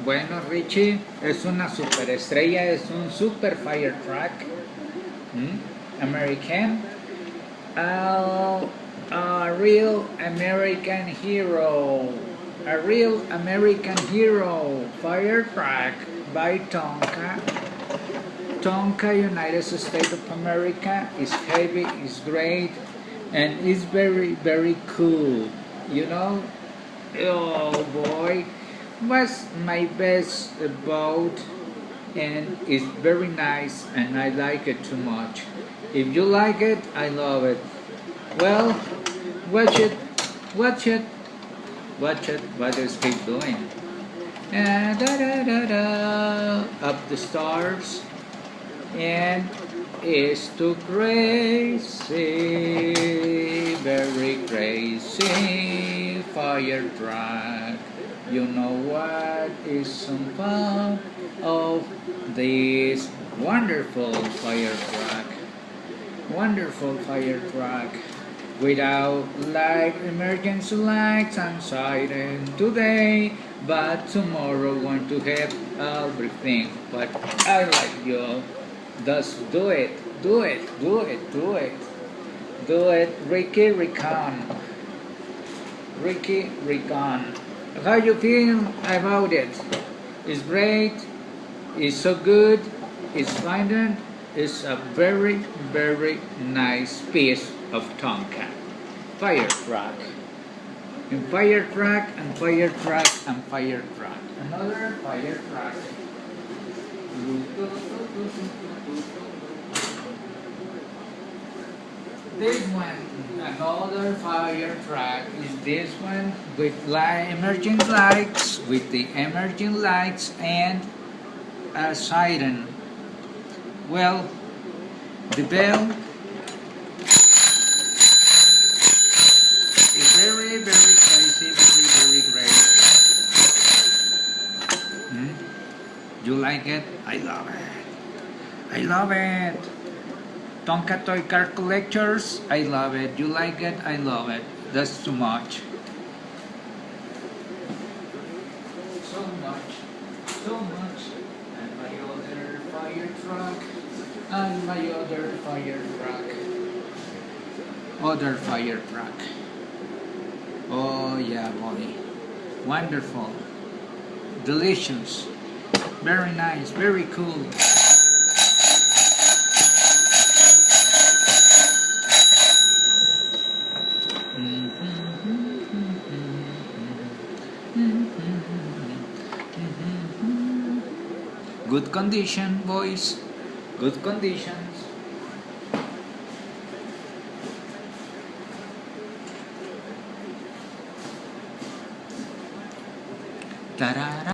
Bueno, Richie es una superestrella, es un super fire truck. American. A real American hero. A real American hero. Fire truck by Tonka. Tonka, United States of America, is heavy, is great, and is very, very cool. You know, oh boy, was my best boat, and it's very nice, and I like it too much. If you like it, I love it. Well, watch it, watch it, watch it. What does keep doing? Da da da da, up the stars. And it's too crazy, very crazy fire truck. You know what is some fun of this wonderful fire truck? Wonderful fire truck. Without light, emergency lights and siren today, but tomorrow want to have everything. But I like you. Just do it, do it, do it, do it. Do it, Ricky Recon. Ricky Recon. How you feel about it? It's great, it's so good, it's fine, it's a very, very nice piece of Tonka. Fire truck. And fire truck, and fire truck, and fire truck. Another fire truck. This one, another fire truck, is this one with emerging lights, and a siren. Well, the bell is very, very crazy, very, very great. You like it? I love it. I love it. Tonka toy car collectors, I love it. You like it? I love it. That's too much. So much. So much. And my other fire truck. And my other fire truck. Other fire truck. Oh yeah, boy. Wonderful. Delicious. Very nice. Very cool. Good condition, boys. Good conditions. Ta-da.